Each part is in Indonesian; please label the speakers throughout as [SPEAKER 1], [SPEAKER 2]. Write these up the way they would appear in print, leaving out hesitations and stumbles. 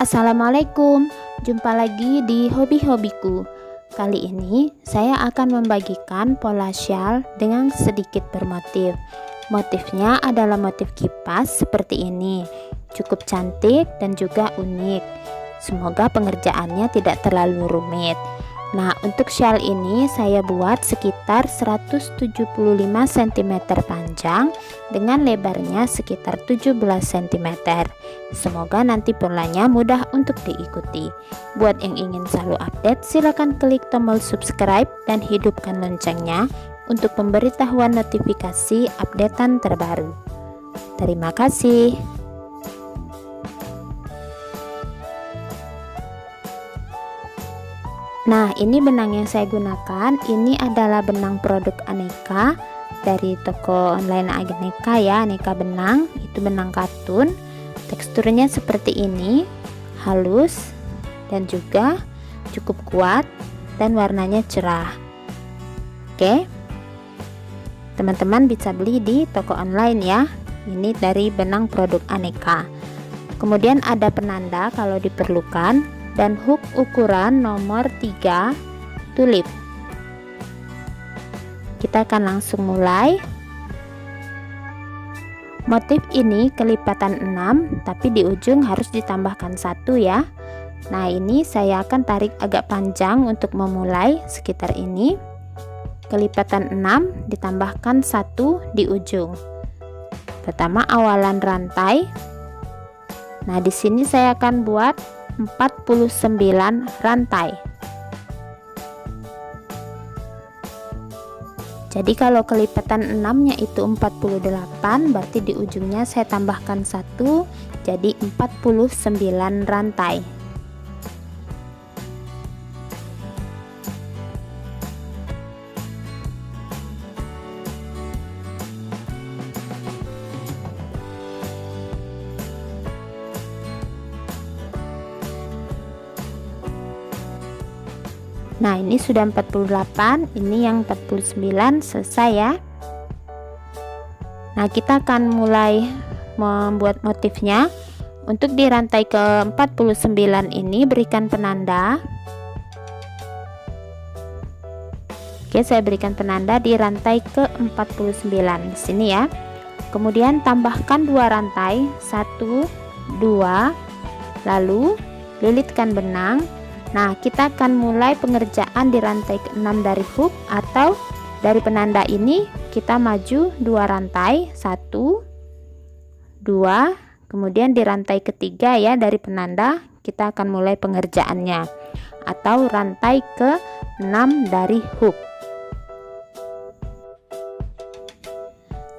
[SPEAKER 1] Assalamualaikum, jumpa lagi di hobi-hobiku. Kali ini saya akan membagikan pola syal dengan sedikit bermotif. Motifnya adalah motif kipas seperti ini, cukup cantik dan juga unik. Semoga pengerjaannya tidak terlalu rumit. Nah, untuk syal ini saya buat sekitar 175 cm panjang dengan lebarnya sekitar 17 cm. Semoga nanti polanya mudah untuk diikuti. Buat yang ingin selalu update, silakan klik tombol subscribe dan hidupkan loncengnya untuk pemberitahuan notifikasi updatean terbaru. Terima kasih. Nah, ini benang yang saya gunakan. Ini adalah benang produk Aneka dari toko online Aneka ya, Aneka Benang. Itu benang katun. Teksturnya seperti ini, halus dan juga cukup kuat dan warnanya cerah. Oke, teman-teman bisa beli di toko online ya. Ini dari benang produk Aneka. Kemudian ada penanda kalau diperlukan, dan hook ukuran nomor 3 tulip. Kita akan langsung mulai. Motif ini kelipatan 6, tapi di ujung harus ditambahkan 1 ya. Nah, ini saya akan tarik agak panjang untuk memulai sekitar ini. Kelipatan 6 ditambahkan 1 di ujung. Pertama awalan rantai. Nah, di sini saya akan buat 49 rantai. Jadi kalau kelipatan 6 nya itu 48, berarti di ujungnya saya tambahkan 1, jadi 49 rantai. Nah, ini sudah 48, ini yang 49 selesai ya. Nah, kita akan mulai membuat motifnya. Untuk di rantai ke 49 ini berikan penanda. Oke, saya berikan penanda di rantai ke 49 di sini ya. Kemudian tambahkan 2 rantai, 1, 2, lalu lilitkan benang. Nah, kita akan mulai pengerjaan di rantai ke-6 dari hook atau dari penanda ini kita maju 2 rantai, 1, 2, kemudian di rantai ketiga ya dari penanda kita akan mulai pengerjaannya atau rantai ke-6 dari hook.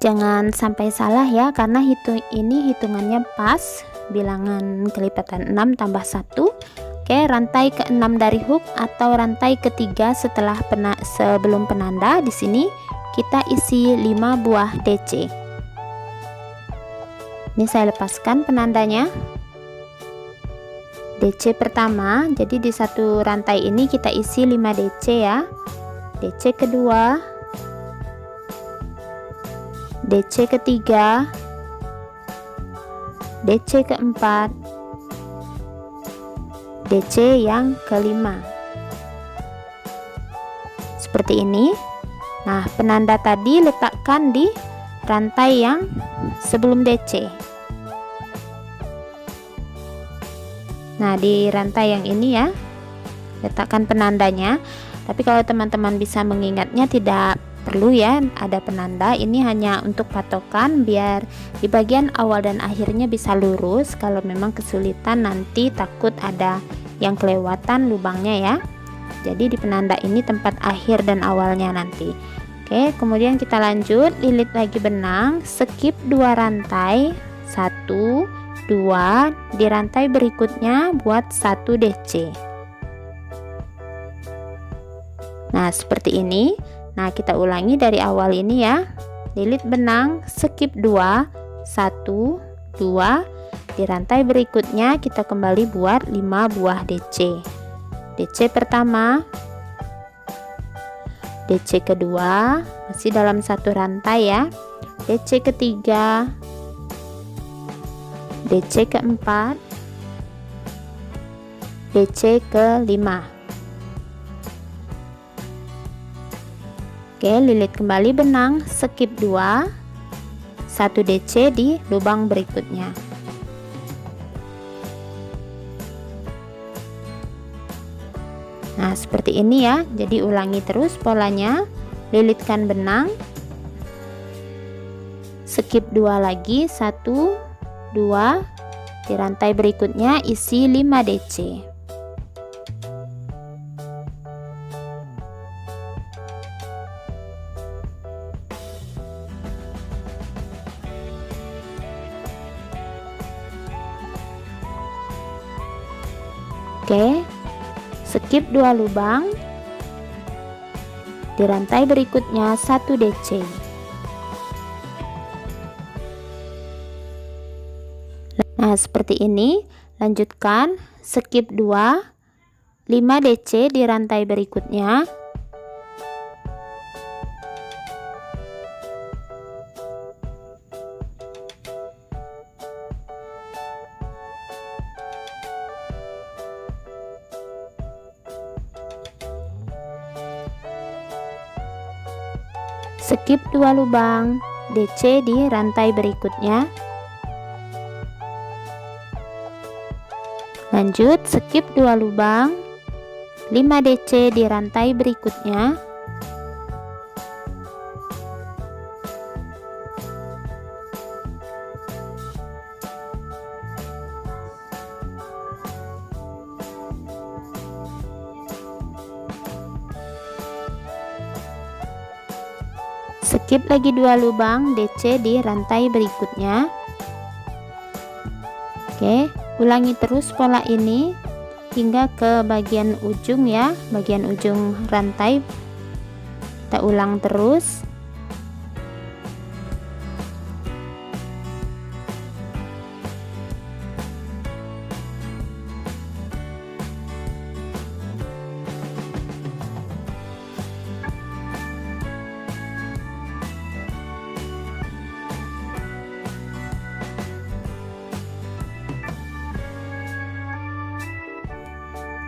[SPEAKER 1] Jangan sampai salah ya, karena ini hitungannya pas, bilangan kelipatan 6 tambah 1. Oke, rantai ke-6 dari hook atau rantai ketiga setelah sebelum penanda. Di sini kita isi 5 buah DC. Ini saya lepaskan penandanya. DC pertama, jadi di satu rantai ini kita isi 5 DC ya. DC kedua, DC ketiga, DC keempat, DC yang kelima. Seperti ini. Nah, penanda tadi letakkan di rantai yang sebelum DC. Nah, di rantai yang ini ya, letakkan penandanya. Tapi kalau teman-teman bisa mengingatnya, tidak perlu ya ada penanda. Ini hanya untuk patokan biar di bagian awal dan akhirnya bisa lurus. Kalau memang kesulitan nanti takut ada yang kelewatan lubangnya ya. Jadi di penanda ini tempat akhir dan awalnya nanti. Oke, kemudian kita lanjut, lilit lagi benang, skip 2 rantai, 1, 2, di rantai berikutnya buat 1 DC. Nah, seperti ini. Nah, kita ulangi dari awal ini ya. Lilit benang, skip 2, 1, 2, di rantai berikutnya kita kembali buat 5 buah DC. DC pertama, DC kedua, masih dalam satu rantai ya. DC ketiga, DC keempat, DC ke 5. Oke, lilit kembali benang, skip 2, 1 DC di lubang berikutnya. Nah, seperti ini ya. Jadi ulangi terus polanya. Lilitkan benang, skip 2 lagi, 1 2, di rantai berikutnya isi 5 DC. Oke, skip 2 lubang, di rantai berikutnya 1 DC. Nah, seperti ini. Lanjutkan, skip 2, 5 DC di rantai berikutnya. Skip 2 lubang, DC di rantai berikutnya. Lanjut, skip 2 lubang, 5 DC di rantai berikutnya. Skip lagi 2 lubang, DC di rantai berikutnya. Oke, ulangi terus pola ini hingga ke bagian ujung ya, bagian ujung rantai. Kita ulang terus.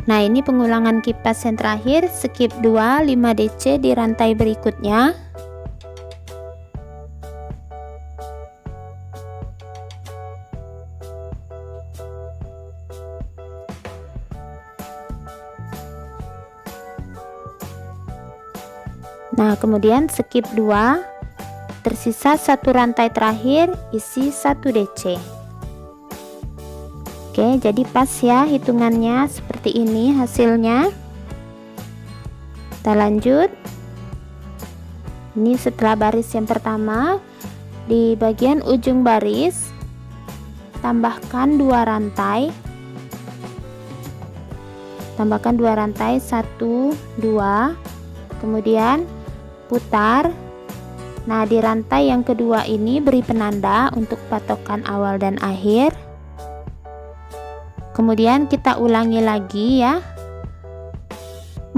[SPEAKER 1] Nah, ini pengulangan kipas yang terakhir. Skip 2, 5 DC di rantai berikutnya. Nah, kemudian skip 2, tersisa 1 rantai terakhir, isi 1 DC. Oke, jadi pas ya hitungannya, seperti ini hasilnya. Kita lanjut. Ini setelah baris yang pertama, di bagian ujung baris tambahkan 2 rantai. Tambahkan 2 rantai, 1 2, kemudian putar. Nah, di rantai yang kedua ini beri penanda untuk patokan awal dan akhir. Kemudian kita ulangi lagi ya.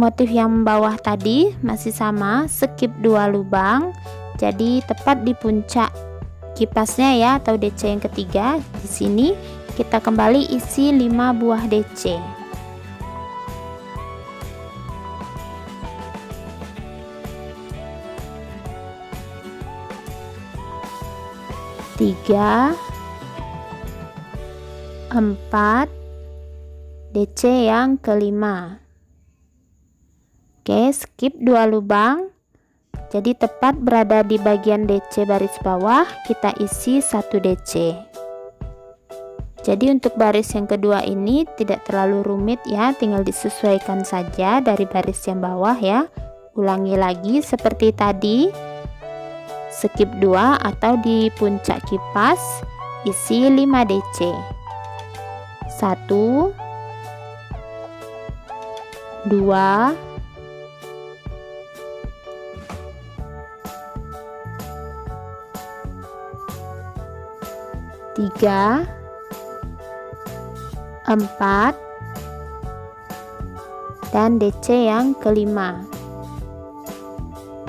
[SPEAKER 1] Motif yang bawah tadi masih sama, skip 2 lubang. Jadi tepat di puncak kipasnya ya, atau DC yang ketiga. Di sini kita kembali isi 5 buah DC. Tiga, 4, DC yang kelima. Oke, skip 2 lubang. Jadi tepat berada di bagian DC baris bawah, kita isi 1 DC. Jadi untuk baris yang kedua ini tidak terlalu rumit ya, tinggal disesuaikan saja dari baris yang bawah ya. Ulangi lagi seperti tadi. Skip 2 atau di puncak kipas isi 5 DC. 1 2 3 4 dan DC yang kelima.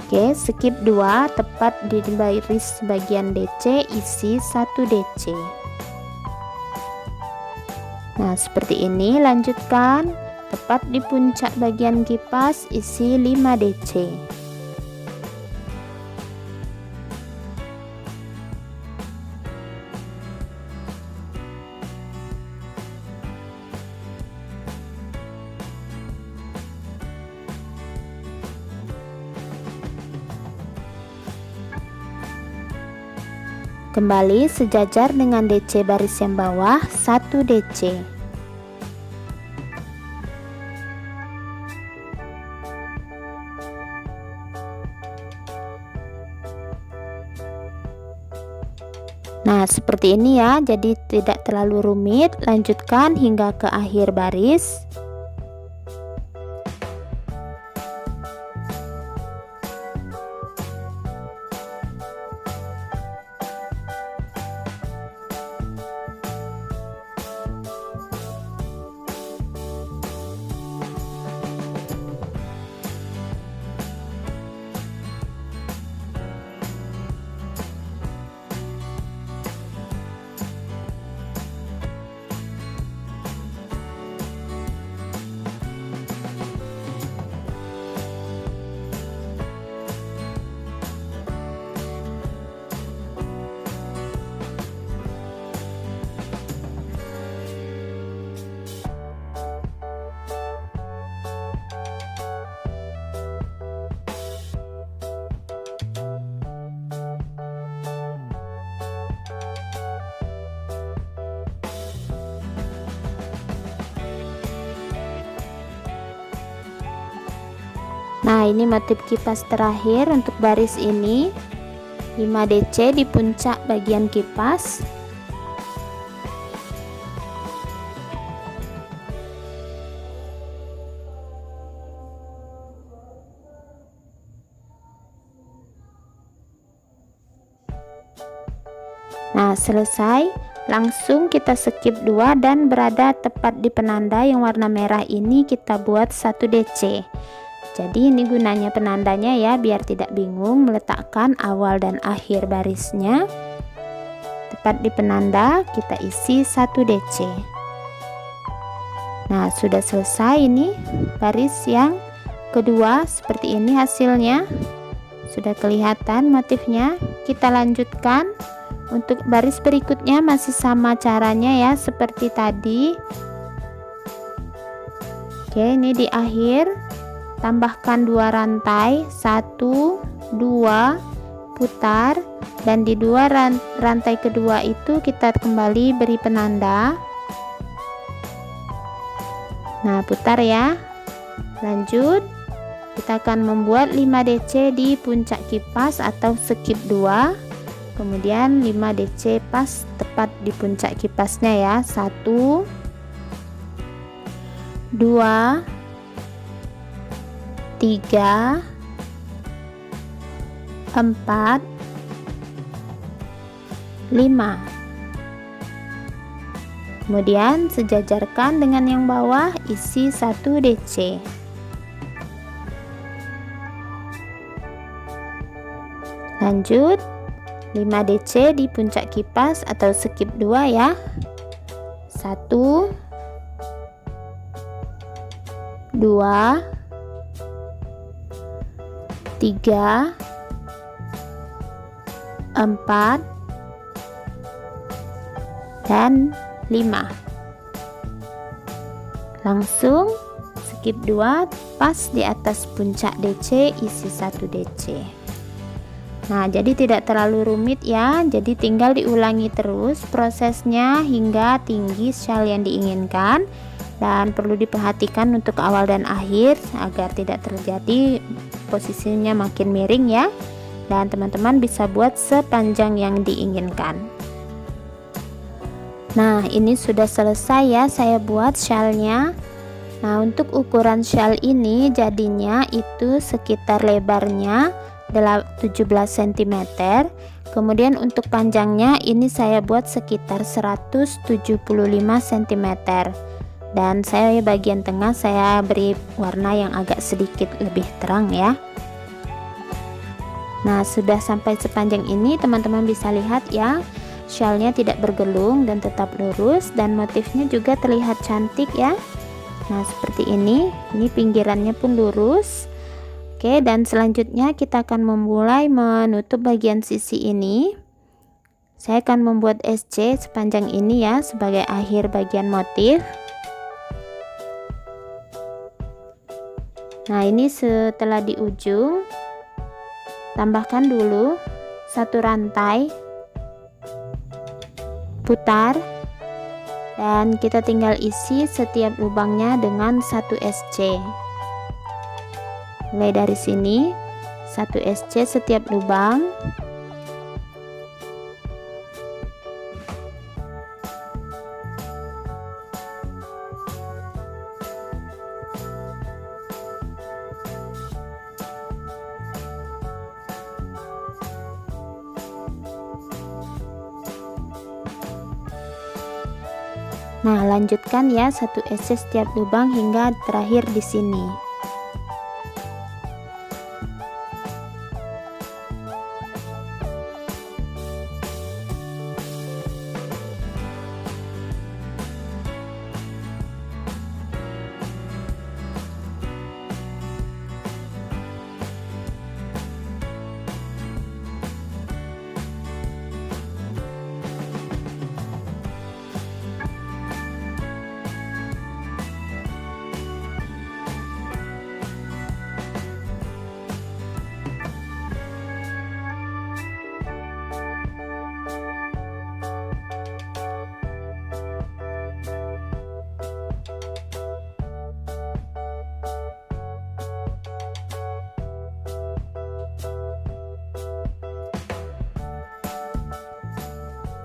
[SPEAKER 1] Oke, skip 2, tepat di baris bagian DC isi 1 DC. Nah, seperti ini. Lanjutkan, tepat di puncak bagian kipas isi 5 DC. Kembali sejajar dengan DC baris yang bawah 1 DC. Nah, seperti ini ya, jadi tidak terlalu rumit. Lanjutkan hingga ke akhir baris. Nah, ini motif kipas terakhir untuk baris ini, 5 DC di puncak bagian kipas. Nah, selesai. Langsung kita skip 2 dan berada tepat di penanda yang warna merah ini kita buat 1 DC. Jadi ini gunanya penandanya ya, biar tidak bingung meletakkan awal dan akhir barisnya. Tepat di penanda kita isi 1 DC. Nah, sudah selesai ini baris yang kedua. Seperti ini hasilnya. Sudah kelihatan motifnya. Kita lanjutkan. Untuk baris berikutnya masih sama caranya ya, seperti tadi. Oke, ini di akhir. Tambahkan 2 rantai, 1, 2, putar, dan di 2 rantai kedua itu kita kembali beri penanda. Nah, putar ya. Lanjut, kita akan membuat 5 DC di puncak kipas atau skip 2, kemudian 5 DC pas tepat di puncak kipasnya ya. 1, 2, 3, 4, 5. Kemudian sejajarkan dengan yang bawah, isi 1 DC. Lanjut 5 DC di puncak kipas atau skip 2 ya. 1, 2, 3, 4, dan 5. Langsung skip 2 pas di atas puncak DC, isi 1 DC. Nah, jadi tidak terlalu rumit ya, jadi tinggal diulangi terus prosesnya hingga tinggi shawl yang diinginkan. Dan perlu diperhatikan untuk awal dan akhir agar tidak terjadi posisinya makin miring ya. Dan teman-teman bisa buat sepanjang yang diinginkan. Nah, ini sudah selesai ya saya buat shawlnya. Nah, untuk ukuran shawl ini jadinya itu sekitar lebarnya 17 cm. Kemudian untuk panjangnya ini saya buat sekitar 175 cm. Dan saya bagian tengah saya beri warna yang agak sedikit lebih terang ya. Nah, sudah sampai sepanjang ini teman-teman bisa lihat ya. Shellnya tidak bergelung dan tetap lurus, dan motifnya juga terlihat cantik ya. Nah seperti ini pinggirannya pun lurus. Oke, dan selanjutnya kita akan memulai menutup bagian sisi ini. Saya akan membuat SC sepanjang ini ya sebagai akhir bagian motif. Nah ini setelah di ujung, tambahkan dulu 1 rantai, putar, dan kita tinggal isi setiap lubangnya dengan 1 SC. Mulai dari sini 1 SC setiap lubang. Nah, lanjutkan ya 1 SC setiap lubang hingga terakhir di sini.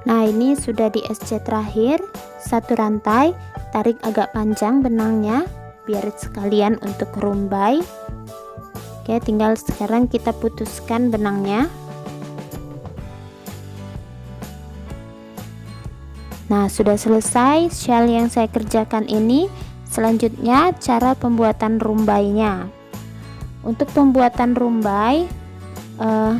[SPEAKER 1] Nah ini sudah di SC terakhir, 1 rantai, tarik agak panjang benangnya biar sekalian untuk rumbai. Oke, tinggal sekarang kita putuskan benangnya. Nah sudah selesai shell yang saya kerjakan ini. Selanjutnya cara pembuatan rumbainya. Untuk pembuatan rumbai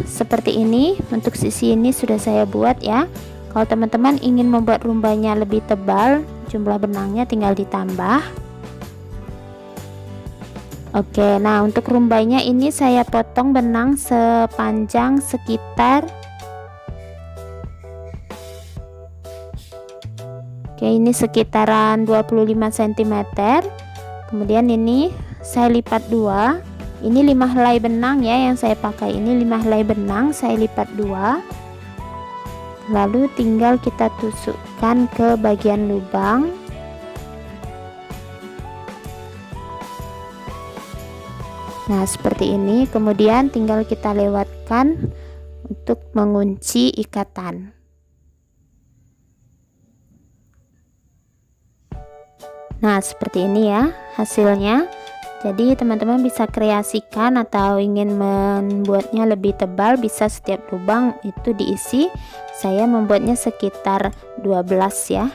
[SPEAKER 1] seperti ini, untuk sisi ini sudah saya buat ya. Kalau teman-teman ingin membuat rumbainya lebih tebal, jumlah benangnya tinggal ditambah. Oke, nah untuk rumbainya ini saya potong benang sepanjang sekitar, oke ini sekitaran 25 cm. Kemudian ini saya lipat 2. Ini 5 helai benang ya yang saya pakai, ini 5 helai benang saya lipat 2. Lalu tinggal kita tusukkan ke bagian lubang. Nah seperti ini, kemudian tinggal kita lewatkan untuk mengunci ikatan. Nah seperti ini ya hasilnya. Jadi teman-teman bisa kreasikan atau ingin membuatnya lebih tebal, bisa setiap lubang itu diisi. Saya membuatnya sekitar 12 ya.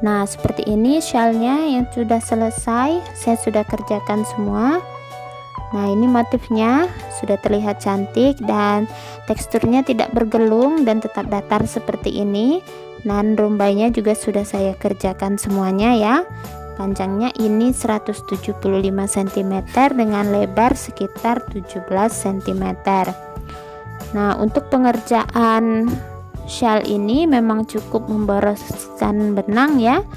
[SPEAKER 1] Nah seperti ini shellnya yang sudah selesai, saya sudah kerjakan semua. Nah ini motifnya sudah terlihat cantik dan teksturnya tidak bergelung dan tetap datar seperti ini. Dan rumbainya juga sudah saya kerjakan semuanya ya. Panjangnya ini 175 cm dengan lebar sekitar 17 cm. Nah untuk pengerjaan shell ini memang cukup memboroskan benang ya.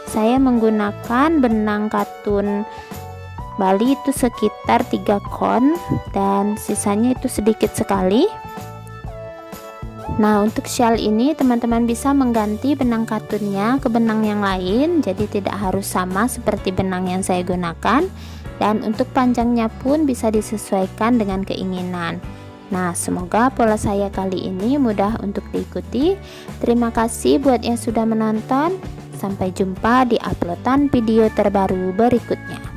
[SPEAKER 1] Saya menggunakan benang katun Bali itu sekitar 3 kon dan sisanya itu sedikit sekali. Nah untuk shell ini teman-teman bisa mengganti benang katunnya ke benang yang lain, jadi tidak harus sama seperti benang yang saya gunakan. Dan untuk panjangnya pun bisa disesuaikan dengan keinginan. Nah semoga pola saya kali ini mudah untuk diikuti. Terima kasih buat yang sudah menonton. Sampai jumpa di uploadan video terbaru berikutnya.